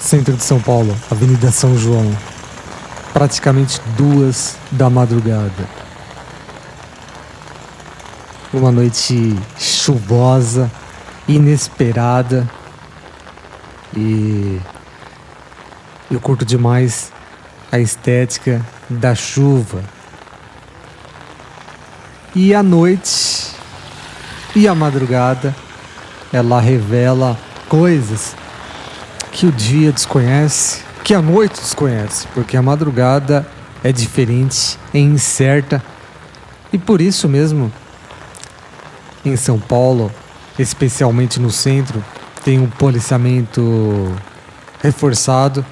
Centro de São Paulo, Avenida São João. Praticamente 2 da madrugada. Uma noite chuvosa, inesperada. E eu curto demais a estética da chuva. E a noite e a madrugada, ela revela coisas que o dia desconhece, que a noite desconhece, porque a madrugada é diferente, é incerta. E por isso mesmo, em São Paulo, especialmente no centro, tem um policiamento reforçado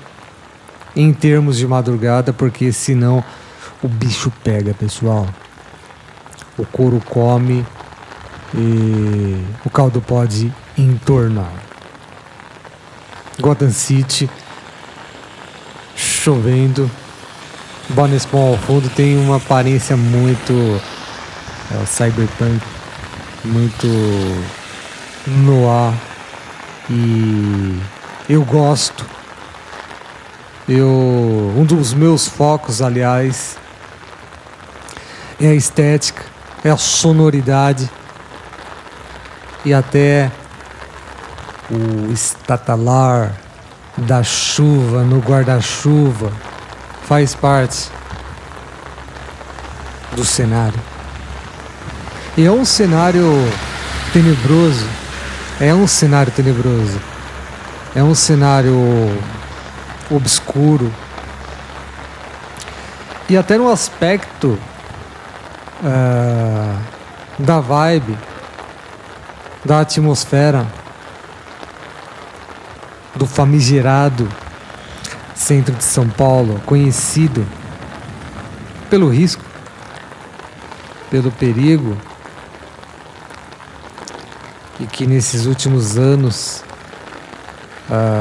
em termos de madrugada, porque senão o bicho pega, pessoal. O couro come e o caldo pode entornar. Gotham City, chovendo, Bonespawn ao fundo, tem uma aparência muito cyberpunk, muito noir, e eu gosto. Um dos meus focos, aliás, é a estética, é a sonoridade e até o estatalar da chuva no guarda-chuva faz parte do cenário. E é um cenário tenebroso, é um cenário tenebroso, é um cenário obscuro. E até no aspecto da vibe, da atmosfera, do famigerado centro de São Paulo, conhecido pelo risco, pelo perigo, e que nesses últimos anos,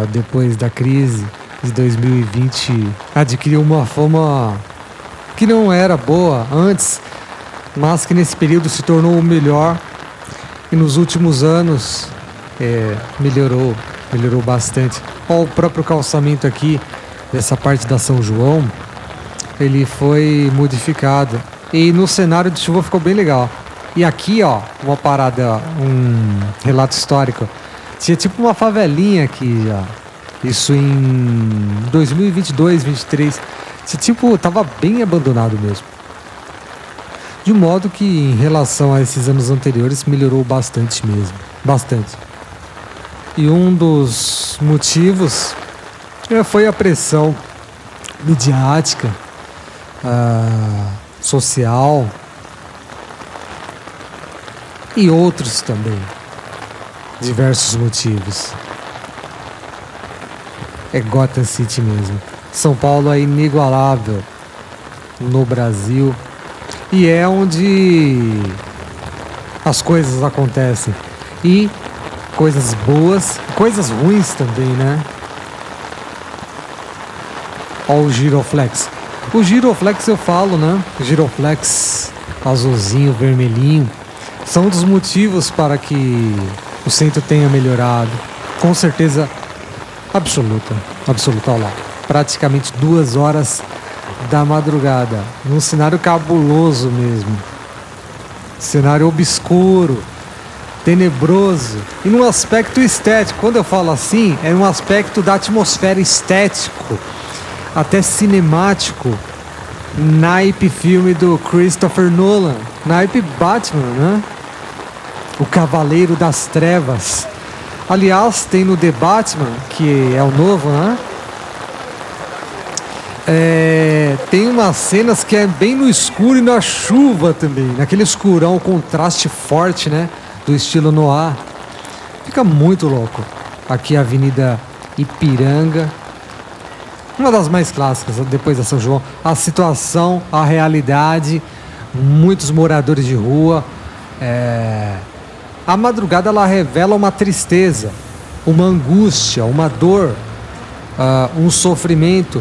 depois da crise de 2020, adquiriu uma fama que não era boa antes, mas que nesse período se tornou melhor, e nos últimos anos melhorou bastante. Ó, o próprio calçamento aqui dessa parte da São João, ele foi modificado e no cenário de chuva ficou bem legal. E aqui, ó, uma parada, um relato histórico, tinha tipo uma favelinha aqui já, isso em 2022, 2023, tipo, tava bem abandonado mesmo. De modo que em relação a esses anos anteriores melhorou bastante mesmo, bastante. E um dos motivos foi a pressão midiática, social e outros também. Diversos motivos. É Gotham City mesmo. São Paulo é inigualável no Brasil e é onde as coisas acontecem. E coisas boas, coisas ruins também, né? Ó, o Giroflex. O Giroflex eu falo, né? O Giroflex azulzinho, vermelhinho, são um dos motivos para que o centro tenha melhorado. Com certeza absoluta, olha lá. Praticamente 2 horas da madrugada, num cenário cabuloso mesmo. Cenário obscuro, tenebroso e num aspecto estético. Quando eu falo assim, é um aspecto da atmosfera estético, até cinemático, naipe filme do Christopher Nolan, naipe Batman, né? O Cavaleiro das Trevas. Aliás, tem no The Batman, que é o novo, né? Tem umas cenas que é bem no escuro e na chuva também, naquele escurão, contraste forte, né? Do estilo noir. Fica muito louco. Aqui a Avenida Ipiranga, uma das mais clássicas, depois da São João. A situação, a realidade, muitos moradores de rua. A madrugada ela revela uma tristeza, uma angústia, uma dor, um sofrimento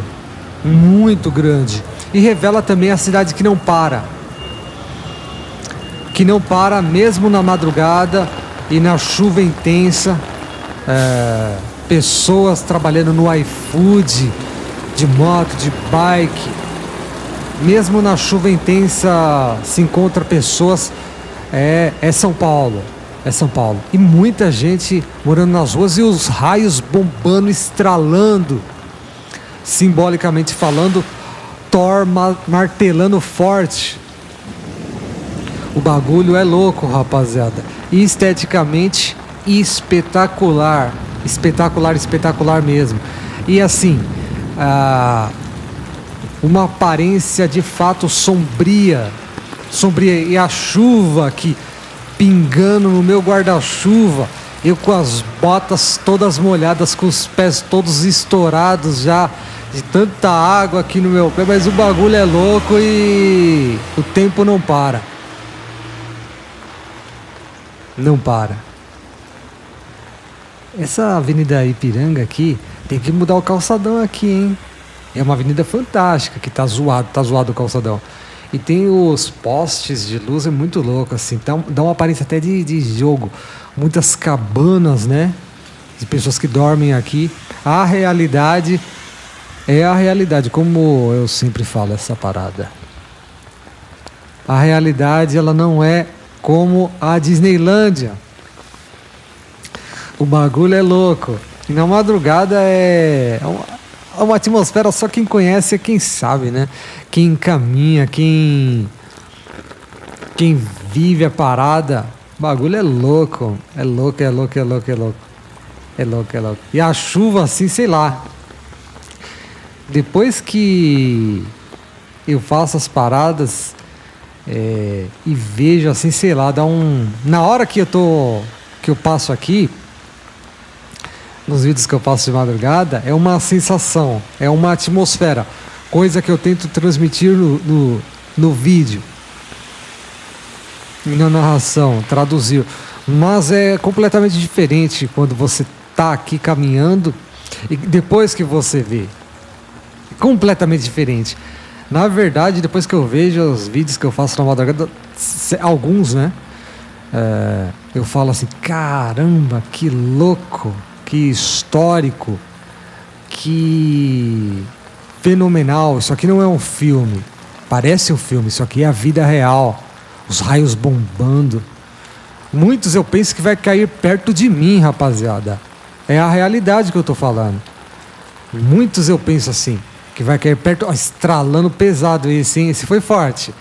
muito grande. E revela também a cidade que não para. Que não para mesmo na madrugada e na chuva intensa. pessoas trabalhando no iFood, de moto, de bike. Mesmo na chuva intensa se encontra pessoas. É São Paulo. É São Paulo. E muita gente morando nas ruas e os raios bombando, estralando. Simbolicamente falando, Thor martelando forte. O bagulho é louco, rapaziada. E esteticamente espetacular. Espetacular, espetacular mesmo. E assim, uma aparência de fato sombria. Sombria. E a chuva aqui pingando no meu guarda-chuva. Eu com as botas todas molhadas, com os pés todos estourados já, de tanta água aqui no meu pé. Mas o bagulho é louco e o tempo não para. Não para. Essa avenida Ipiranga aqui, tem que mudar o calçadão aqui, hein? É uma avenida fantástica, que tá zoado o calçadão. E tem os postes de luz, é muito louco, assim. Dá uma aparência até de jogo. Muitas cabanas, né? De pessoas que dormem aqui. A realidade é a realidade, como eu sempre falo essa parada. A realidade, ela não é como a Disneylândia. O bagulho é louco. E na madrugada é uma atmosfera, só quem conhece é quem sabe, né? Quem caminha, quem vive a parada. O bagulho é louco. É louco, é louco, é louco, é louco. É louco, é louco. E a chuva assim, sei lá. Depois que eu faço as paradas e vejo assim, sei lá, dá um... Na hora que eu passo aqui, nos vídeos que eu passo de madrugada, é uma sensação, é uma atmosfera, coisa que eu tento transmitir no vídeo e na narração, traduzir. Mas é completamente diferente quando você tá aqui caminhando e depois que você vê. Completamente diferente. Na verdade, depois que eu vejo os vídeos que eu faço na madrugada, alguns, né? Eu falo assim, caramba, que louco, que histórico, que fenomenal. Isso aqui não é um filme, parece um filme, isso aqui é a vida real. Os raios bombando. Muitos eu penso que vai cair perto de mim, rapaziada. É a realidade que eu tô falando. Muitos eu penso assim, que vai cair perto, ó, estralando pesado esse, hein? Esse foi forte.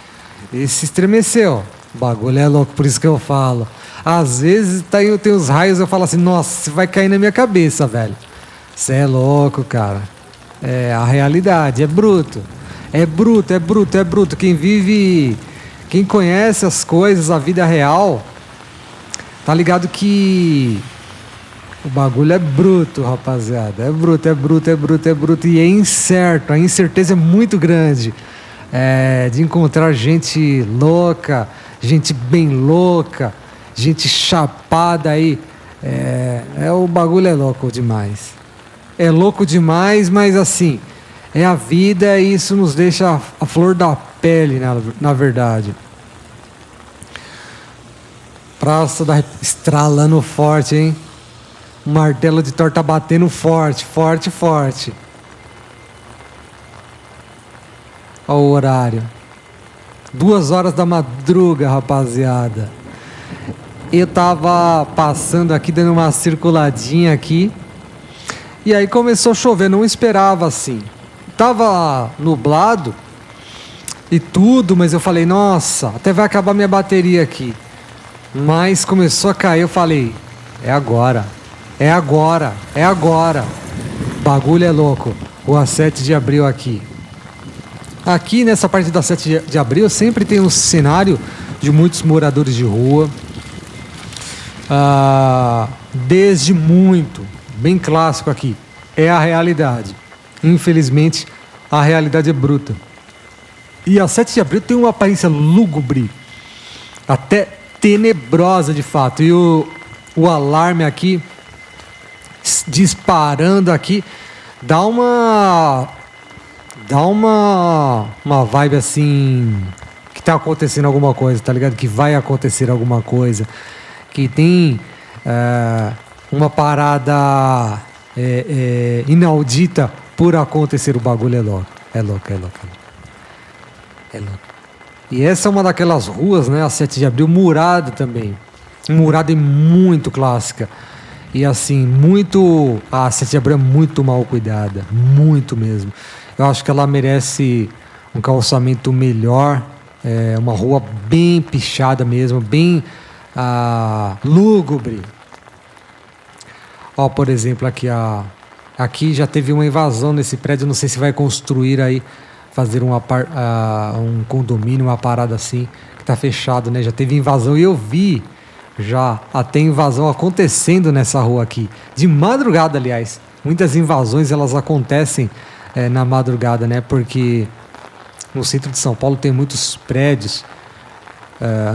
Esse estremeceu. O bagulho é louco, por isso que eu falo. Às vezes tem os raios, eu falo assim, nossa, você vai cair na minha cabeça, velho. Você é louco, cara. É a realidade, é bruto. É bruto, é bruto, é bruto. Quem vive, quem conhece as coisas, a vida real, tá ligado que o bagulho é bruto, rapaziada. É bruto, é bruto, é bruto, é bruto. E é incerto, a incerteza é muito grande. De encontrar gente louca, gente bem louca, gente chapada aí. O bagulho é louco demais. É louco demais, mas assim, é a vida e isso nos deixa a flor da pele, na verdade. Praça da estralando forte, hein? O martelo de Thor tá batendo forte, forte, forte. Olha o horário. 2h da madruga, rapaziada. Eu tava passando aqui, dando uma circuladinha aqui. E aí começou a chover, não esperava assim. Tava nublado e tudo, mas eu falei, nossa, até vai acabar minha bateria aqui. Mas começou a cair, eu falei, é agora. É agora, é agora. Bagulho é louco. Rua 7 de Abril aqui. Aqui nessa parte da 7 de Abril sempre tem um cenário de muitos moradores de rua. Desde muito, bem clássico aqui. É a realidade. Infelizmente, a realidade é bruta. E a 7 de Abril tem uma aparência lúgubre, até tenebrosa de fato. E o alarme aqui disparando aqui dá uma vibe assim que tá acontecendo alguma coisa, tá ligado? Que vai acontecer alguma coisa, que tem uma parada inaudita por acontecer. O bagulho é louco. É louco. É louco. E essa é uma daquelas ruas, né? A 7 de Abril, murada também. Murada e muito clássica. E assim, a 7 de Abril é muito mal cuidada. Muito mesmo. Eu acho que ela merece um calçamento melhor. É uma rua bem pichada mesmo, bem lúgubre. Ó, por exemplo, aqui já teve uma invasão nesse prédio. Não sei se vai construir aí, fazer um condomínio, uma parada assim, que tá fechado, né? Já teve invasão e eu vi já até invasão acontecendo nessa rua aqui. De madrugada, aliás. Muitas invasões, elas acontecem na madrugada, né? Porque no centro de São Paulo tem muitos prédios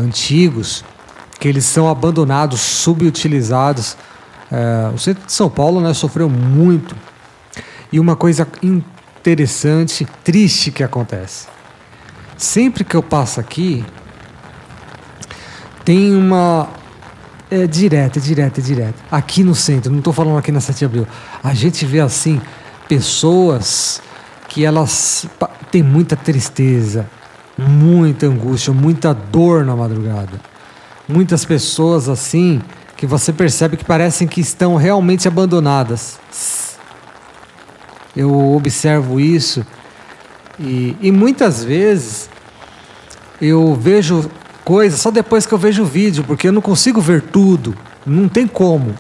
antigos que eles são abandonados, subutilizados. O centro de São Paulo, né, sofreu muito. E uma coisa interessante, triste que acontece. Sempre que eu passo aqui, tem uma... É direto. Aqui no centro, não estou falando aqui na 7 de Abril. A gente vê assim, pessoas que elas têm muita tristeza, muita angústia, muita dor na madrugada. Muitas pessoas assim, que você percebe que parecem que estão realmente abandonadas. Eu observo isso e muitas vezes eu vejo coisas só depois que eu vejo o vídeo, porque eu não consigo ver tudo, não tem como.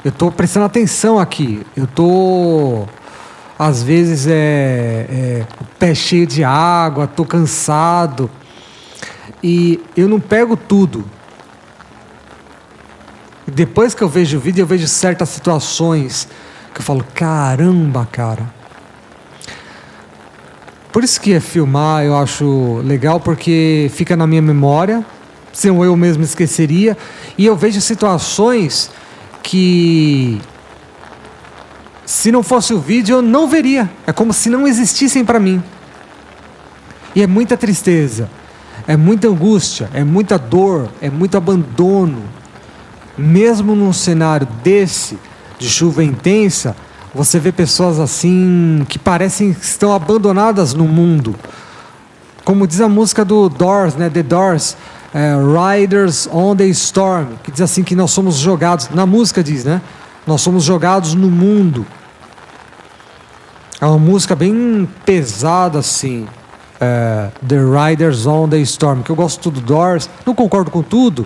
Eu estou prestando atenção aqui, eu estou às vezes o pé cheio de água, estou cansado e eu não pego tudo. Depois que eu vejo o vídeo, eu vejo certas situações que eu falo, caramba, cara. Por isso que filmar eu acho legal, porque fica na minha memória, senão eu mesmo esqueceria. E eu vejo situações que, se não fosse o vídeo, eu não veria. É como se não existissem para mim. E é muita tristeza, é muita angústia, é muita dor, é muito abandono. Mesmo num cenário desse, de chuva intensa, você vê pessoas assim, que parecem que estão abandonadas no mundo. Como diz a música do Doors, né? The Doors, Riders on the Storm, que diz assim que nós somos jogados, na música diz, né? Nós somos jogados no mundo. É uma música bem pesada assim, The Riders on the Storm, que eu gosto do Doors, não concordo com tudo,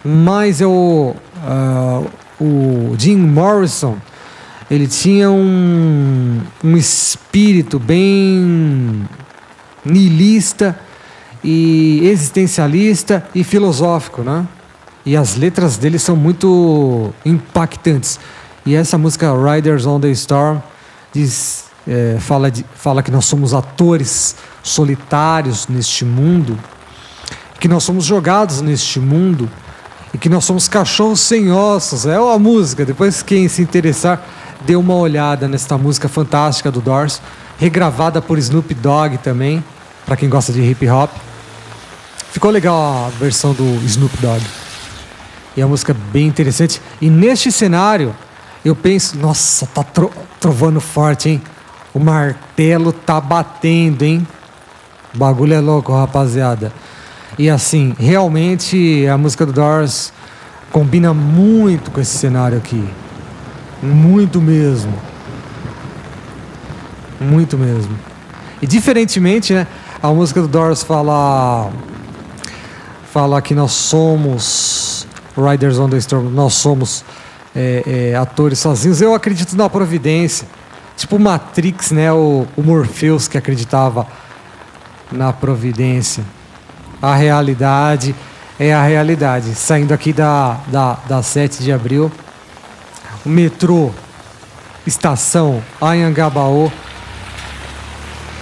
mas o Jim Morrison, ele tinha um espírito bem nihilista e existencialista e filosófico, né? E as letras dele são muito impactantes. E essa música Riders on the Storm fala que nós somos atores solitários neste mundo, que nós somos jogados neste mundo e que nós somos cachorros sem ossos. É uma música, depois quem se interessar, dê uma olhada nesta música fantástica do Doors, regravada por Snoop Dogg também, para quem gosta de hip hop. Ficou legal a versão do Snoop Dogg. E a música é bem interessante. E neste cenário, eu penso, nossa, tá trovando forte, hein? O martelo tá batendo, hein? O bagulho é louco, rapaziada. E assim, realmente a música do Doors combina muito com esse cenário aqui. Muito mesmo. Muito mesmo. E diferentemente, né? A música do Doors fala que nós somos Riders on the Storm, nós somos atores sozinhos. Eu acredito na providência. Tipo Matrix, né? O Morpheus que acreditava na providência. A realidade é a realidade. Saindo aqui da 7 de abril, o metrô, estação Anhangabaú,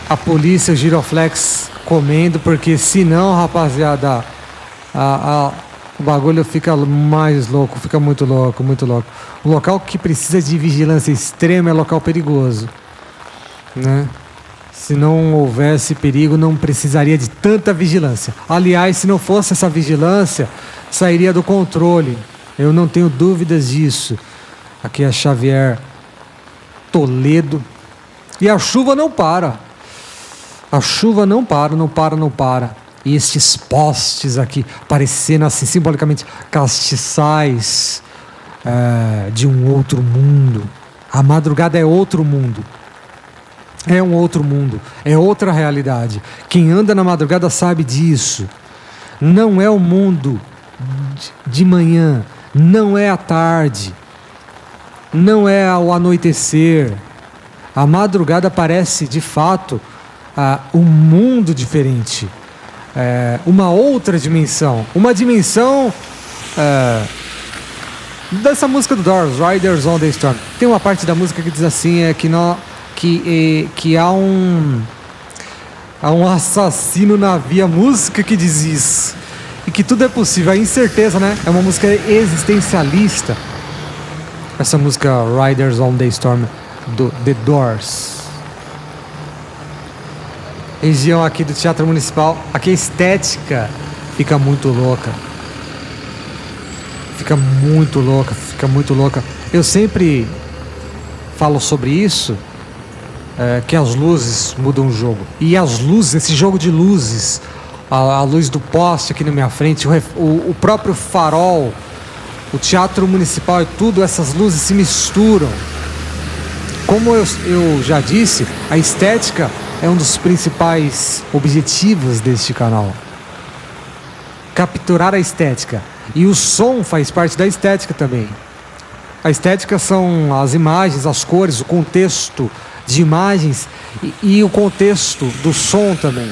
a polícia, o Giroflex comendo, porque senão, rapaziada, o bagulho fica mais louco, fica muito louco, muito louco. Um local que precisa de vigilância extrema é local perigoso, né? Se não houvesse perigo, não precisaria de tanta vigilância. Aliás, se não fosse essa vigilância, sairia do controle. Eu não tenho dúvidas disso. Aqui é Xavier Toledo. E a chuva não para. A chuva não para, não para, não para. E estes postes aqui, parecendo assim, simbolicamente, castiçais de um outro mundo. A madrugada é outro mundo. É um outro mundo. É outra realidade. Quem anda na madrugada sabe disso. Não é o mundo de manhã. Não é a tarde. Não é o anoitecer. A madrugada parece, de fato, um mundo diferente. Uma outra dimensão. Uma dimensão dessa música do Doors, Riders on the Storm. Tem uma parte da música que diz assim, que há um assassino na via. Música que diz isso. E que tudo é possível. A incerteza, né? É uma música existencialista. Essa música Riders on the Storm do The Doors. Região aqui do Teatro Municipal. Aqui a estética fica muito louca. Fica muito louca, fica muito louca. Eu sempre falo sobre isso, que as luzes mudam o jogo. E as luzes, esse jogo de luzes, a luz do poste aqui na minha frente, o próprio farol, o Teatro Municipal e tudo, essas luzes se misturam. Como eu já disse, a estética é um dos principais objetivos deste canal. Capturar a estética. E o som faz parte da estética também. A estética são as imagens, as cores, o contexto de imagens e o contexto do som também.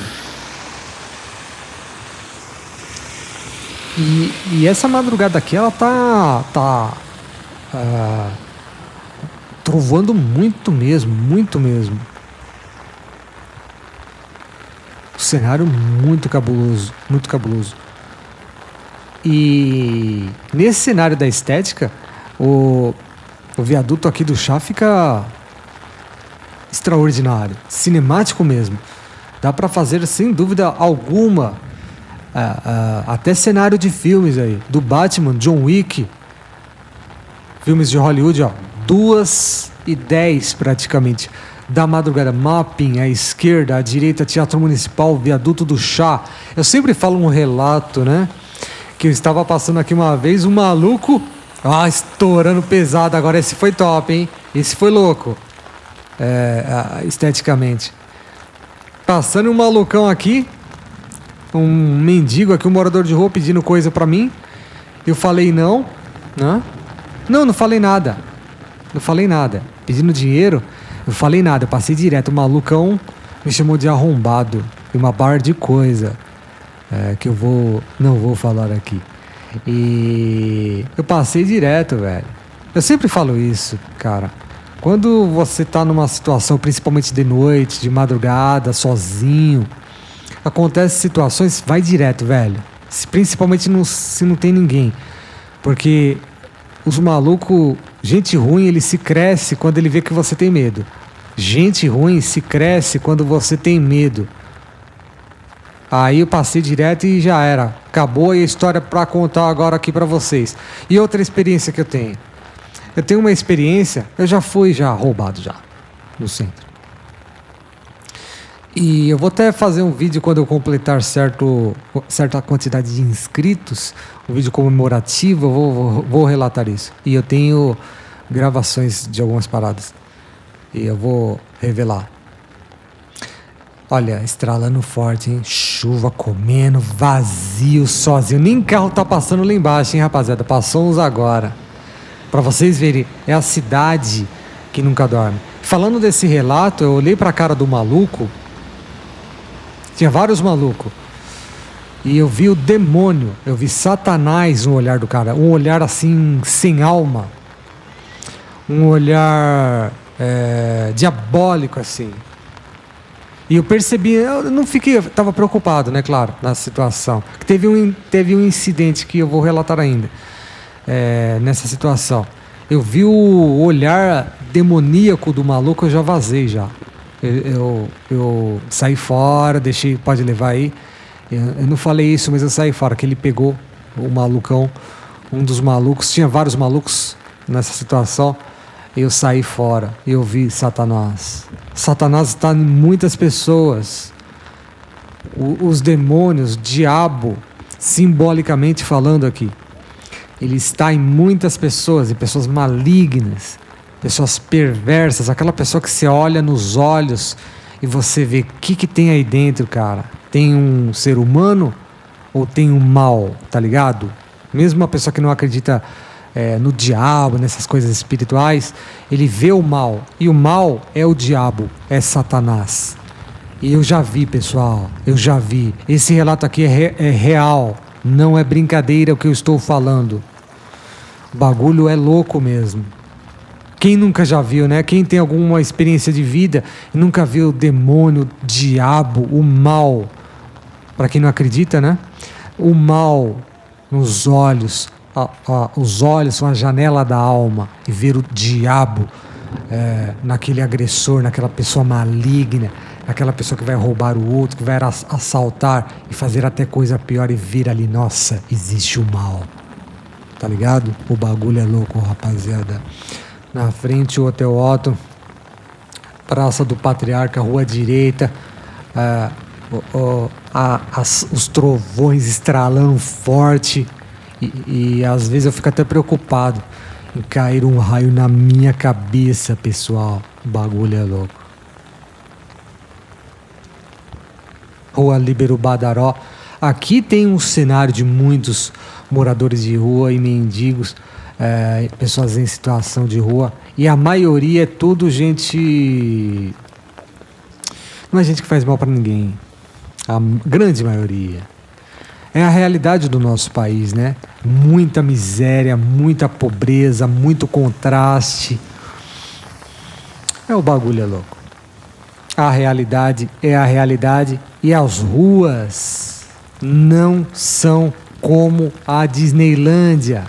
E essa madrugada aqui, ela tá trovando muito mesmo, muito mesmo. O cenário muito cabuloso, muito cabuloso. E nesse cenário da estética, o viaduto aqui do chá fica extraordinário, cinemático mesmo. Dá pra fazer sem dúvida alguma até cenário de filmes aí, do Batman, John Wick, filmes de Hollywood, ó, 2h10 praticamente da madrugada. Mapping à esquerda, à direita, Teatro Municipal, viaduto do chá. Eu sempre falo um relato, né? Que eu estava passando aqui uma vez, um maluco, estourando pesado. Agora esse foi top, hein? Esse foi louco, esteticamente. Passando um malucão aqui, um mendigo aqui, um morador de rua pedindo coisa pra mim. Eu falei não, né? Não falei nada. Não falei nada. Pedindo dinheiro, eu falei nada. Eu passei direto. O malucão me chamou de arrombado e uma barra de coisa. Que eu não vou falar aqui. E eu passei direto, velho. Eu sempre falo isso, cara. Quando você tá numa situação, principalmente de noite, de madrugada, sozinho, acontecem situações, vai direto, velho. Principalmente se não tem ninguém. Porque os malucos, gente ruim, ele se cresce quando ele vê que você tem medo. Gente ruim se cresce quando você tem medo. Aí eu passei direto e já era. Acabou a história pra contar agora aqui pra vocês. E outra experiência que eu tenho. Eu tenho uma experiência, eu já fui roubado já, no centro. E eu vou até fazer um vídeo quando eu completar certa quantidade de inscritos. Um vídeo comemorativo, eu vou relatar isso. E eu tenho gravações de algumas paradas. E eu vou revelar. Olha, estralando forte, hein? Chuva comendo, vazio, sozinho. Nem carro tá passando lá embaixo, hein, rapaziada? Passou uns agora. Pra vocês verem, é a cidade que nunca dorme. Falando desse relato, eu olhei pra cara do maluco. Tinha vários malucos. E eu vi o demônio. Eu vi Satanás no olhar do cara. Um olhar assim, sem alma. Um olhar diabólico, assim. E eu percebi, eu não fiquei, eu tava preocupado, né, claro, na situação. Teve um incidente que eu vou relatar ainda, nessa situação. Eu vi o olhar demoníaco do maluco, eu já vazei já. Eu saí fora, deixei, pode levar aí. Eu não falei isso, mas eu saí fora, que ele pegou o malucão, um dos malucos, tinha vários malucos nessa situação. eu saí fora, eu vi Satanás. Satanás está em muitas pessoas. Os demônios, o diabo, simbolicamente falando aqui, ele está em muitas pessoas, em pessoas malignas, pessoas perversas, aquela pessoa que você olha nos olhos e você vê o que tem aí dentro, cara. Tem um ser humano ou tem um mal, tá ligado? Mesmo uma pessoa que não acredita no diabo, nessas coisas espirituais, ele vê o mal, e o mal é o diabo, é Satanás. E eu já vi, pessoal, eu já vi. Esse relato aqui é real, não é brincadeira o que eu estou falando. O bagulho é louco mesmo. Quem nunca já viu, né? Quem tem alguma experiência de vida e nunca viu o demônio, o diabo, o mal, para quem não acredita, né? O mal nos olhos, os olhos são a janela da alma, e ver o diabo naquele agressor, naquela pessoa maligna, aquela pessoa que vai roubar o outro, que vai assaltar e fazer até coisa pior, e ver ali, nossa, existe o mal, tá ligado? O bagulho é louco, rapaziada. Na frente o Hotel Otto, Praça do Patriarca, Rua Direita, os trovões estralando forte, e às vezes eu fico até preocupado em cair um raio na minha cabeça, pessoal. O bagulho é louco. Rua Líbero Badaró. Aqui tem um cenário de muitos moradores de rua e mendigos, pessoas em situação de rua, e a maioria é tudo gente... Não é gente que faz mal para ninguém. A grande maioria. É a realidade do nosso país, né? Muita miséria, muita pobreza, muito contraste. O bagulho é louco. A realidade é a realidade, e as ruas não são como a Disneylândia.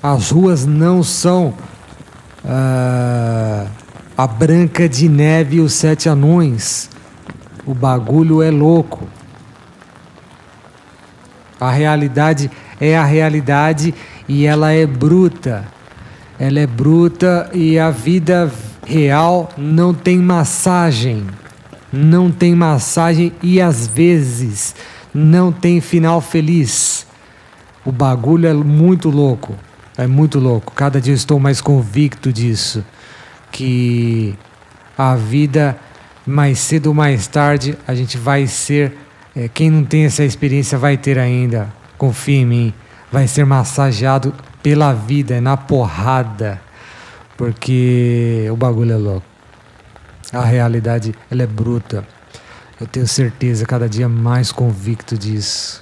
As ruas não são a Branca de Neve e os Sete Anões. O bagulho é louco. A realidade é a realidade, e ela é bruta. Ela é bruta, e a vida real não tem massagem. Não tem massagem, e às vezes não tem final feliz. O bagulho é muito louco. É muito louco. Cada dia eu estou mais convicto disso. Que a vida, mais cedo ou mais tarde, a gente vai ser... quem não tem essa experiência vai ter ainda. Confia em mim. Vai ser massageado pela vida, na porrada. Porque o bagulho é louco. A realidade, ela é bruta. Eu tenho certeza, cada dia mais convicto disso.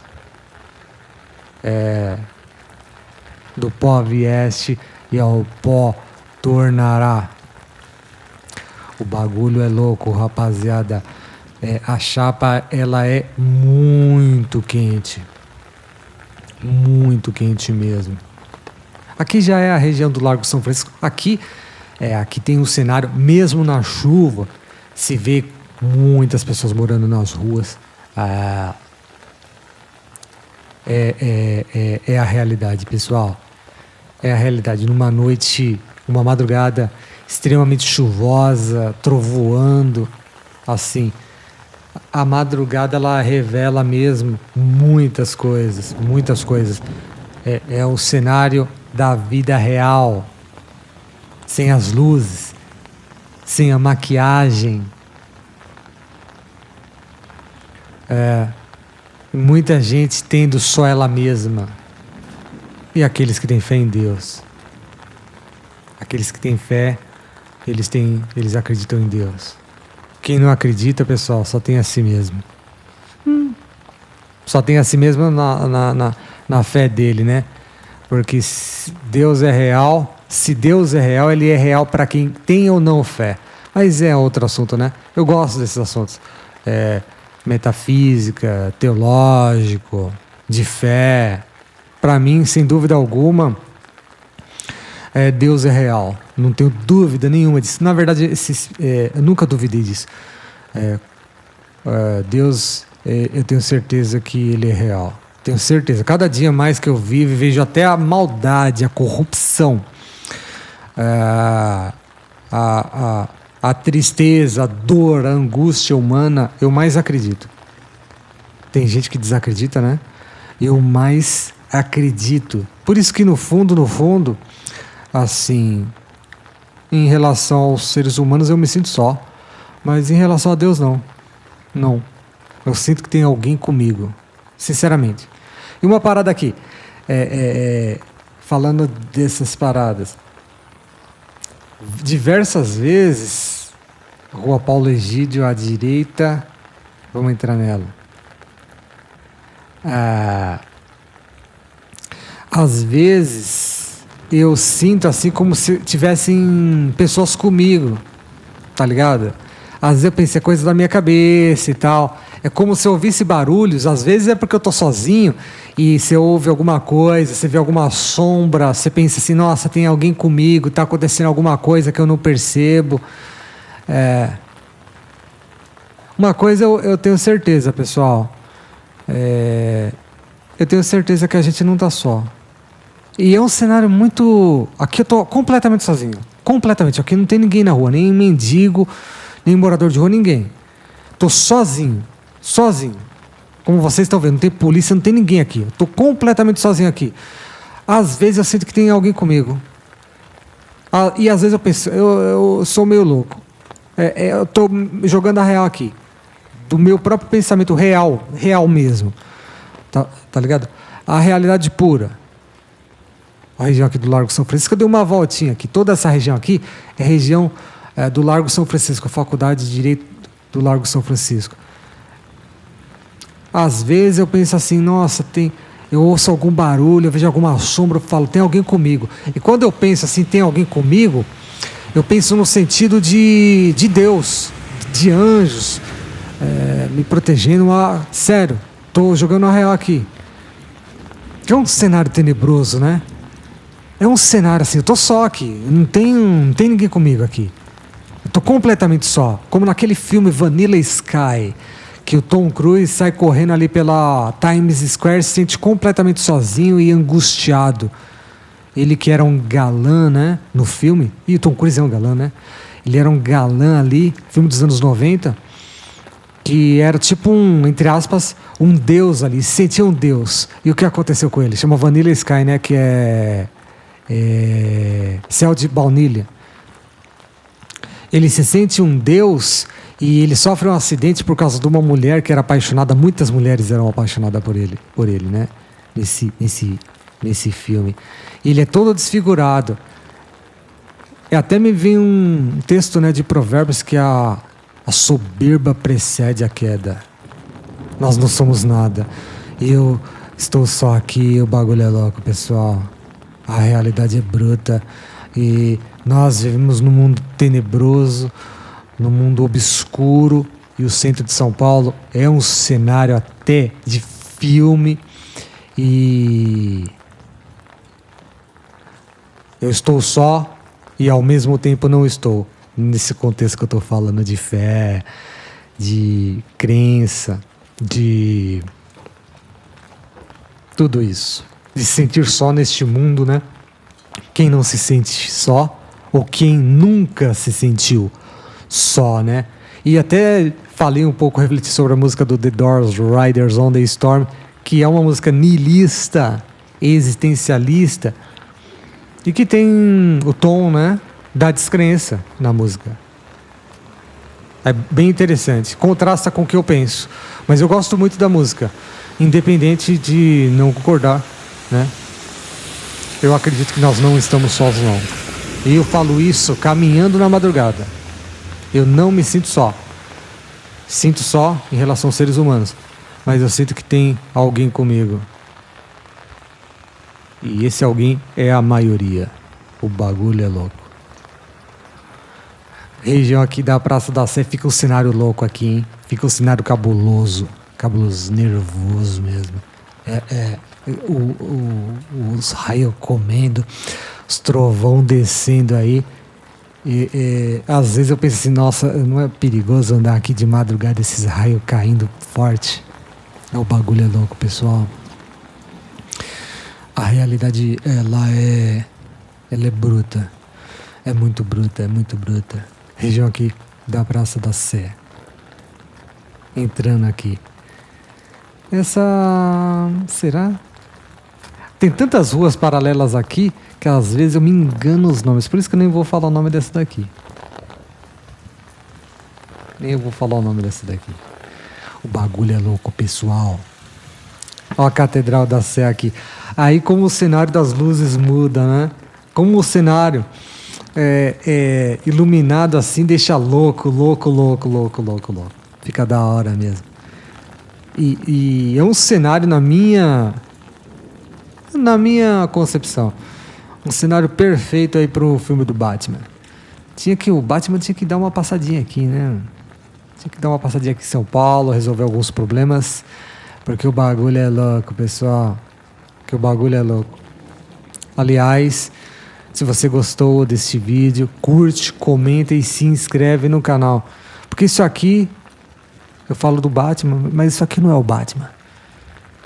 Do pó vieste e ao pó tornará. O bagulho é louco, rapaziada. A chapa, ela é muito quente. Muito quente mesmo. Aqui já é a região do Largo São Francisco. Aqui tem um cenário, mesmo na chuva, se vê muitas pessoas morando nas ruas. É a realidade, pessoal. É a realidade. Numa noite, uma madrugada extremamente chuvosa, trovoando, assim, a madrugada, ela revela mesmo muitas coisas, muitas coisas. É o cenário da vida real, sem as luzes, sem a maquiagem. Muita gente tendo só ela mesma. E aqueles que têm fé em Deus. Aqueles que têm fé, eles acreditam em Deus. Quem não acredita, pessoal, só tem a si mesmo. Só tem a si mesmo na fé dele, né? Porque Deus é real. Se Deus é real, ele é real para quem tem ou não fé. Mas é outro assunto, né? Eu gosto desses assuntos. Metafísica, teológico, de fé. Para mim, sem dúvida alguma, Deus é real. Não tenho dúvida nenhuma disso. Na verdade, eu nunca duvidei disso. Deus, eu tenho certeza que Ele é real. Tenho certeza. Cada dia mais que eu vivo, vejo até a maldade, a corrupção, a tristeza, a dor, a angústia humana, eu mais acredito. Tem gente que desacredita, né? Eu mais acredito. Por isso que no fundo, assim, em relação aos seres humanos eu me sinto só. Mas em relação a Deus, não. Não. Eu sinto que tem alguém comigo. Sinceramente. E uma parada aqui. Falando dessas paradas. Diversas vezes, Rua Paulo Egídio à direita. Vamos entrar nela. Às vezes eu sinto assim como se tivessem pessoas comigo, tá ligado? Às vezes eu pensei coisa da minha cabeça e tal. É como se eu ouvisse barulhos. Às vezes é porque eu tô sozinho e você ouve alguma coisa, você vê alguma sombra, você pensa assim, nossa, tem alguém comigo, tá acontecendo alguma coisa que eu não percebo. Uma coisa eu tenho certeza, pessoal. Eu tenho certeza que a gente não tá só. E é um cenário muito... Aqui eu tô completamente sozinho. Completamente. Aqui não tem ninguém na rua. Nem mendigo, nem morador de rua, ninguém. Tô sozinho. Sozinho. Como vocês estão vendo, não tem polícia, não tem ninguém aqui. Eu tô completamente sozinho aqui. Às vezes eu sinto que tem alguém comigo. E às vezes eu penso... Eu sou meio louco. Eu tô jogando a real aqui. Do meu próprio pensamento real. Real mesmo. Tá ligado? A realidade pura. A região aqui do Largo São Francisco, eu dei uma voltinha aqui. Toda essa região aqui é região do Largo São Francisco, a Faculdade de Direito do Largo São Francisco. Às vezes eu penso assim, nossa, eu ouço algum barulho, eu vejo alguma sombra, eu falo, tem alguém comigo. E quando eu penso assim, tem alguém comigo, eu penso no sentido de Deus, de anjos, me protegendo. Sério, tô jogando a real aqui. É um cenário tenebroso, né? É um cenário assim, eu tô só aqui, não tem ninguém comigo aqui. Eu tô completamente só, como naquele filme Vanilla Sky, que o Tom Cruise sai correndo ali pela Times Square, se sente completamente sozinho e angustiado. Ele que era um galã, né, no filme, e o Tom Cruise é um galã, né? Ele era um galã ali, filme dos anos 90, que era tipo entre aspas, um deus ali, se sentia um deus. E o que aconteceu com ele? Chama Vanilla Sky, né, que é céu de baunilha. Ele se sente um deus e ele sofre um acidente por causa de uma mulher que era apaixonada. Muitas mulheres eram apaixonadas por ele, né? Nesse filme. Ele é todo desfigurado. E até me vem um texto, né, de Provérbios que a soberba precede a queda. Nós não somos nada. Eu estou só aqui, o bagulho é louco, pessoal. A realidade é bruta e nós vivemos num mundo tenebroso, num mundo obscuro, e o centro de São Paulo é um cenário até de filme. E eu estou só e ao mesmo tempo não estou, nesse contexto que eu estou falando de fé, de crença, de tudo isso. De se sentir só neste mundo, né? Quem não se sente só, ou quem nunca se sentiu só, né? E até falei um pouco, refleti sobre a música do The Doors, Riders on the Storm, que é uma música nihilista, existencialista, e que tem o tom, né, da descrença na música. É bem interessante, contrasta com o que eu penso, mas eu gosto muito da música, independente de não concordar, né? Eu acredito que nós não estamos sós, não. E eu falo isso caminhando na madrugada. Eu não me sinto só. Sinto só em relação aos seres humanos, mas eu sinto que tem alguém comigo. E esse alguém é a maioria. O bagulho é louco. Região aqui da Praça da Sé fica um cenário louco aqui, hein? Fica um cenário cabuloso. Cabuloso, nervoso mesmo. Os raios comendo, os trovão descendo aí. Às vezes eu penso assim, nossa, não é perigoso andar aqui de madrugada, esses raios caindo forte? O bagulho é louco, pessoal. A realidade, ela é bruta. É muito bruta, é muito bruta. Região aqui da Praça da Sé. Entrando aqui. Será? Tem tantas ruas paralelas aqui que às vezes eu me engano os nomes. Por isso que eu nem vou falar o nome dessa daqui. Nem eu vou falar o nome dessa daqui. O bagulho é louco, pessoal. Olha a Catedral da Sé aqui. Aí como o cenário das luzes muda, né? Como o cenário é iluminado assim, deixa louco. Fica da hora mesmo. E é um cenário na minha concepção. Um cenário perfeito aí pro filme do Batman. O Batman tinha que dar uma passadinha aqui, né? Tinha que dar uma passadinha aqui em São Paulo, resolver alguns problemas. Porque o bagulho é louco, pessoal. Que o bagulho é louco. Aliás, se você gostou deste vídeo, curte, comenta e se inscreve no canal. Porque isso aqui, eu falo do Batman, mas isso aqui não é o Batman.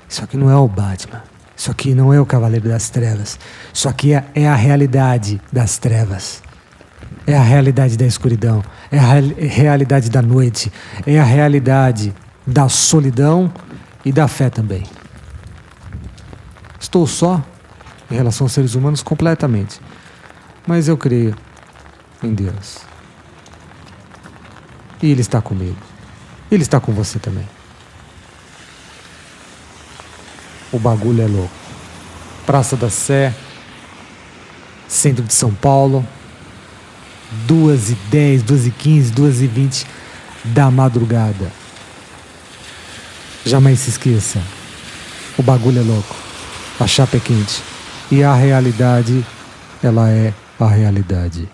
Isso aqui não é o Batman. Isso aqui não é o Cavaleiro das Trevas. Isso aqui é a realidade das trevas. É a realidade da escuridão. É a realidade da noite. É a realidade da solidão e da fé também. Estou só em relação aos seres humanos completamente. Mas eu creio em Deus. E Ele está comigo. Ele está com você também. O bagulho é louco. Praça da Sé, centro de São Paulo, 2h10, 2h15, 2h20 da madrugada. Jamais se esqueça. O bagulho é louco. A chapa é quente. E a realidade, ela é a realidade.